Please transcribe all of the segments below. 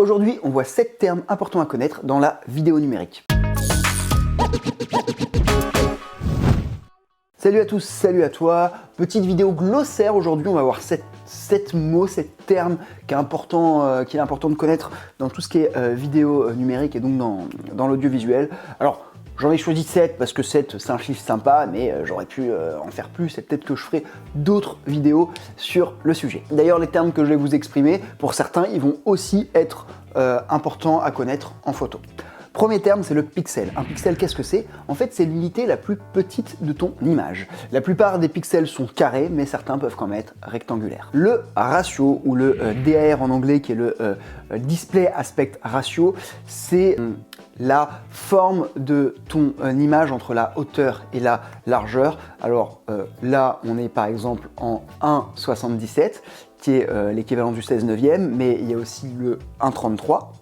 Aujourd'hui, on voit 7 termes importants à connaître dans la vidéo numérique. Salut à tous, salut à toi. Petite vidéo glossaire. Aujourd'hui, on va voir 7 mots, 7 termes qu'il est important de connaître dans tout ce qui est vidéo numérique et donc dans l'audiovisuel. Alors, j'en ai choisi 7 parce que 7 c'est un chiffre sympa, mais j'aurais pu en faire plus et peut-être que je ferai d'autres vidéos sur le sujet. D'ailleurs, les termes que je vais vous exprimer, pour certains, ils vont aussi être importants à connaître en photo. Premier terme, c'est le pixel. Un pixel, qu'est-ce que c'est? En fait, c'est l'unité la plus petite de ton image. La plupart des pixels sont carrés, mais certains peuvent quand même être rectangulaires. Le ratio, ou le DAR en anglais, qui est le Display Aspect Ratio, c'est la forme de ton image entre la hauteur et la largeur. Alors là, on est par exemple en 1,77, qui est l'équivalent du 16/9, mais il y a aussi le 1,33.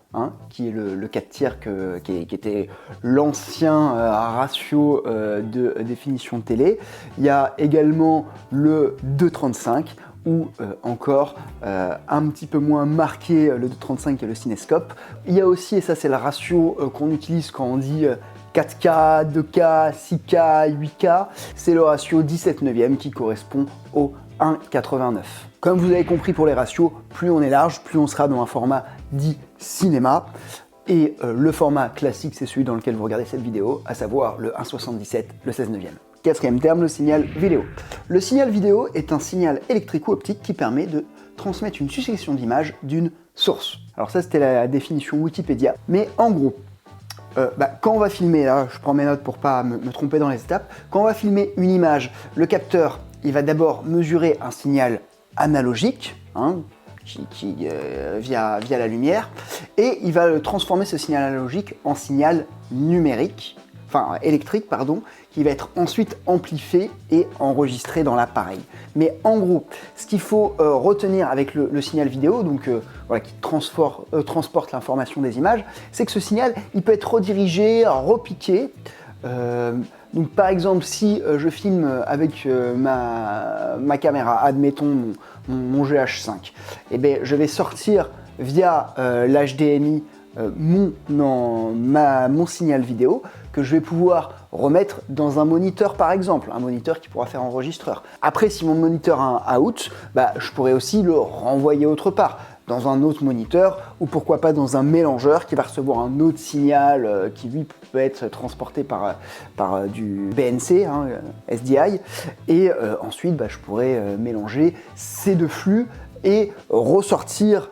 Qui est le 4 tiers qui était l'ancien ratio de définition télé. Il y a également le 2,35 ou encore un petit peu moins marqué le 2,35 qui est le cinescope. Il y a aussi, et ça c'est le ratio qu'on utilise quand on dit 4K, 2K, 6K, 8K, c'est le ratio 17/9 qui correspond au 1,89. Comme vous avez compris pour les ratios, plus on est large, plus on sera dans un format dit cinéma. Et le format classique, c'est celui dans lequel vous regardez cette vidéo, à savoir le 1,77, le 16/9. Quatrième terme, le signal vidéo. Le signal vidéo est un signal électrique ou optique qui permet de transmettre une succession d'images d'une source. Alors ça, c'était la définition Wikipédia. Mais en gros, quand on va filmer, là je prends mes notes pour pas me tromper dans les étapes, quand on va filmer une image, le capteur, il va d'abord mesurer un signal analogique, via la lumière, et il va transformer ce signal analogique en signal numérique, électrique, qui va être ensuite amplifié et enregistré dans l'appareil. Mais en gros, ce qu'il faut retenir avec le signal vidéo, qui transporte l'information des images, c'est que ce signal, il peut être redirigé, repiqué. Donc par exemple, si je filme avec ma caméra, admettons mon GH5, je vais sortir via l'HDMI mon signal vidéo que je vais pouvoir remettre dans un moniteur par exemple, un moniteur qui pourra faire enregistreur. Après, si mon moniteur a un out, je pourrais aussi le renvoyer autre part, dans un autre moniteur, ou pourquoi pas dans un mélangeur qui va recevoir un autre signal qui lui peut être transporté par du BNC, SDI, et ensuite je pourrais mélanger ces deux flux et ressortir,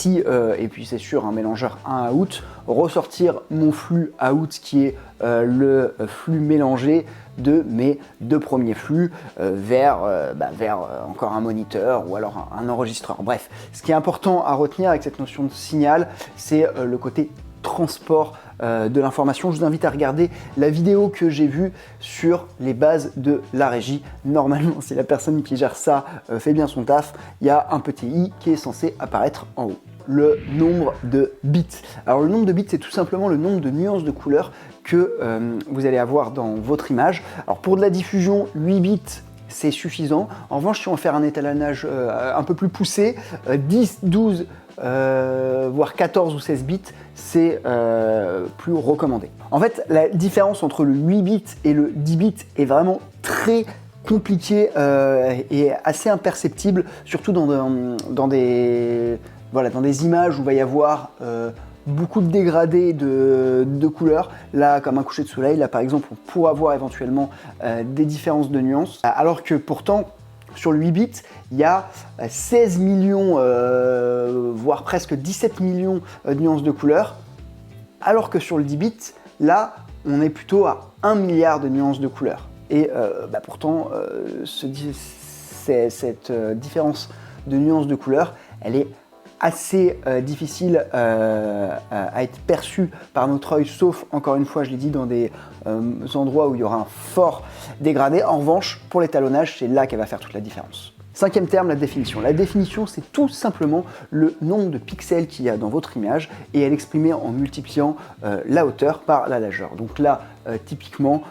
et puis c'est sûr un mélangeur in out, ressortir mon flux out qui est le flux mélangé de mes deux premiers flux vers encore un moniteur ou alors un enregistreur. Bref, ce qui est important à retenir avec cette notion de signal, c'est le côté transport de l'information. Je vous invite à regarder la vidéo que j'ai vue sur les bases de la régie. Normalement, si la personne qui gère ça fait bien son taf, il y a un petit i qui est censé apparaître en haut. Le nombre de bits. Alors le nombre de bits, c'est tout simplement le nombre de nuances de couleurs que vous allez avoir dans votre image. Alors pour de la diffusion, 8 bits, c'est suffisant. En revanche, si on veut faire un étalonnage un peu plus poussé, 10, 12, voire 14 ou 16 bits, c'est plus recommandé. En fait, la différence entre le 8 bits et le 10 bits est vraiment très compliquée et assez imperceptible, surtout dans des images où il va y avoir beaucoup de dégradés de couleurs. Là, comme un coucher de soleil, là par exemple, on pourra voir éventuellement des différences de nuances, alors que pourtant, sur le 8 bits, il y a 16 millions, voire presque 17 millions de nuances de couleurs, alors que sur le 10 bits, là, on est plutôt à 1 milliard de nuances de couleurs. Et pourtant, cette différence de nuances de couleurs, elle est assez difficile à être perçue par notre œil, sauf, encore une fois, je l'ai dit, dans des endroits où il y aura un fort dégradé. En revanche, pour l'étalonnage, c'est là qu'elle va faire toute la différence. Cinquième terme, la définition. La définition, c'est tout simplement le nombre de pixels qu'il y a dans votre image et elle est exprimée en multipliant la hauteur par la largeur. Donc là, typiquement,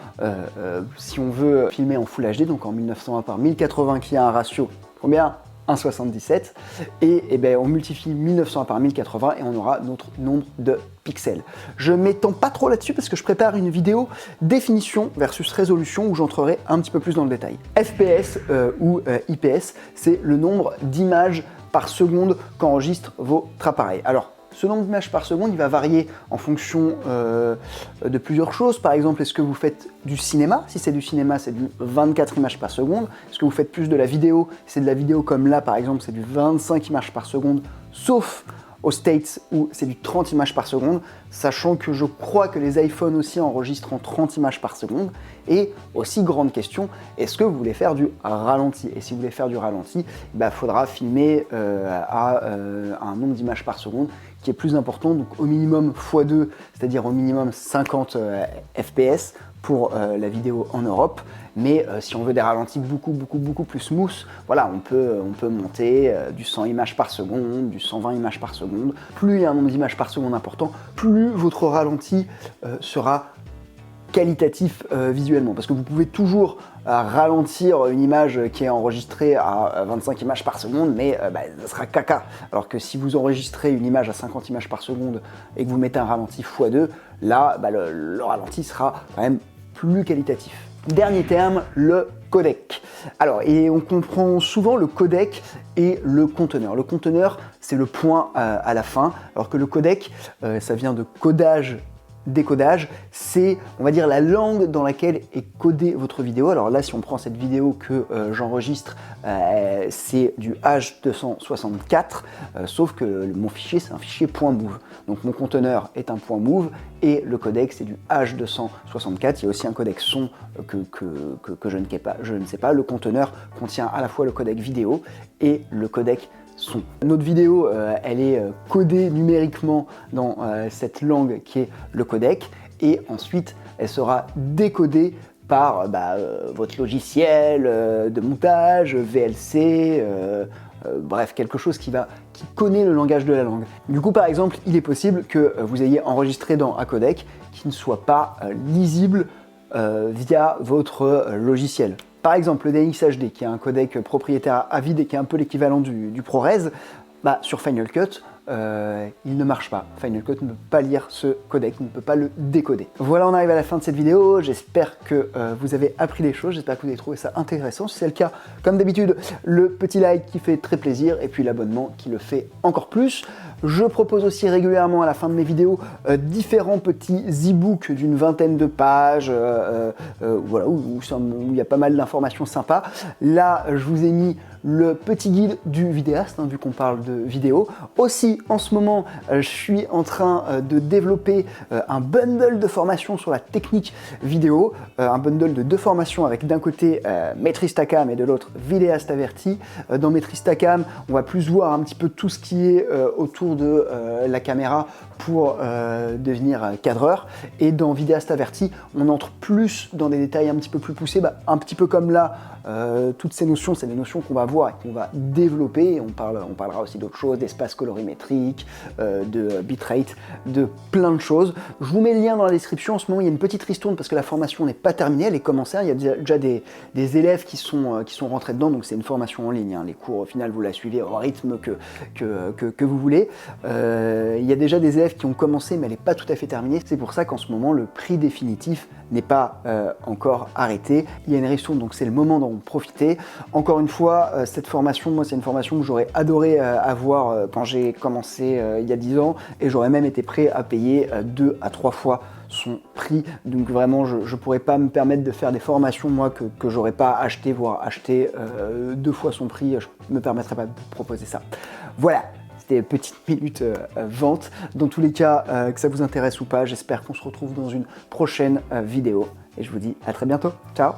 si on veut filmer en Full HD, donc en 1920 par 1080 qui a un ratio, combien? 1,77 et ben, on multiplie 1900 par 1080 et on aura notre nombre de pixels. Je m'étends pas trop là-dessus parce que je prépare une vidéo définition versus résolution où j'entrerai un petit peu plus dans le détail. FPS ou IPS, c'est le nombre d'images par seconde qu'enregistre votre appareil. Alors, ce nombre d'images par seconde, il va varier en fonction de plusieurs choses. Par exemple, est-ce que vous faites du cinéma? Si c'est du cinéma, c'est du 24 images par seconde. Est-ce que vous faites plus de la vidéo? Si c'est de la vidéo comme là, par exemple, c'est du 25 images par seconde, sauf aux States où c'est du 30 images par seconde, sachant que je crois que les iPhones aussi enregistrent en 30 images par seconde. Et aussi grande question, est-ce que vous voulez faire du ralenti? Et si vous voulez faire du ralenti, il faudra filmer à un nombre d'images par seconde qui est plus important, donc au minimum x2, c'est-à-dire au minimum 50 fps pour la vidéo en Europe. Mais si on veut des ralentis beaucoup plus smooth, voilà, on peut monter du 100 images par seconde, du 120 images par seconde. Plus il y a un nombre d'images par seconde important, plus votre ralenti sera qualitatif visuellement, parce que vous pouvez toujours ralentir une image qui est enregistrée à 25 images par seconde, mais ça sera caca. Alors que si vous enregistrez une image à 50 images par seconde et que vous mettez un ralenti x2, là, le ralenti sera quand même plus qualitatif. Dernier terme, le codec. Alors, et on comprend souvent le codec et le conteneur. Le conteneur, c'est le point à la fin, alors que le codec, ça vient de codage, décodage, c'est, on va dire, la langue dans laquelle est codée votre vidéo. Alors là, si on prend cette vidéo que j'enregistre, c'est du H264, sauf que mon fichier, c'est un fichier .mov. Donc mon conteneur est un .mov et le codec, c'est du H264. Il y a aussi un codec son que je ne sais pas. Le conteneur contient à la fois le codec vidéo et le codec son. Notre vidéo, elle est codée numériquement dans cette langue qui est le codec, et ensuite elle sera décodée par votre logiciel de montage, VLC, bref, quelque chose qui connaît le langage de la langue. Du coup, par exemple, il est possible que vous ayez enregistré dans un codec qui ne soit pas lisible via votre logiciel. Par exemple, le DNxHD, qui est un codec propriétaire à vide et qui est un peu l'équivalent du ProRes, sur Final Cut, il ne marche pas. Final Cut ne peut pas lire ce codec, ne peut pas le décoder. Voilà, on arrive à la fin de cette vidéo. J'espère que vous avez appris des choses, j'espère que vous avez trouvé ça intéressant. Si c'est le cas, comme d'habitude, le petit like qui fait très plaisir et puis l'abonnement qui le fait encore plus. Je propose aussi régulièrement à la fin de mes vidéos différents petits e-books d'une vingtaine de pages, voilà, où il y a pas mal d'informations sympas. Là, je vous ai mis le petit guide du vidéaste, vu qu'on parle de vidéo. Aussi, en ce moment, je suis en train de développer un bundle de formations sur la technique vidéo, un bundle de 2 formations avec d'un côté Maîtrise ta cam et de l'autre Vidéaste averti. Dans Maîtrise ta cam, on va plus voir un petit peu tout ce qui est autour de la caméra pour devenir cadreur, et dans Vidéaste averti, on entre plus dans des détails un petit peu plus poussés, un petit peu comme là. Toutes ces notions, c'est des notions qu'on va voir et qu'on va développer. On parlera aussi d'autres choses, d'espace colorimétrique, de bitrate, de plein de choses. Je vous mets le lien dans la description. En ce moment, il y a une petite ristourne parce que la formation n'est pas terminée, elle est commencée. Il y a déjà des élèves qui sont rentrés dedans, donc c'est une formation en ligne. Les cours, au final, vous la suivez au rythme que vous voulez. Il y a déjà des élèves qui ont commencé, mais elle n'est pas tout à fait terminée. C'est pour ça qu'en ce moment, le prix définitif n'est pas encore arrêté. Il y a une ristourne, donc c'est le moment d'en profiter. Encore une fois, cette formation, moi, c'est une formation que j'aurais adoré avoir quand j'ai commencé il y a 10 ans, et j'aurais même été prêt à payer 2 à 3 fois son prix. Donc vraiment, je ne pourrais pas me permettre de faire des formations, moi, que j'aurais pas acheté, voire acheté 2 fois son prix. Je ne me permettrais pas de proposer ça. Voilà. C'était une petite minute vente. Dans tous les cas, que ça vous intéresse ou pas, j'espère qu'on se retrouve dans une prochaine vidéo. Et je vous dis à très bientôt. Ciao!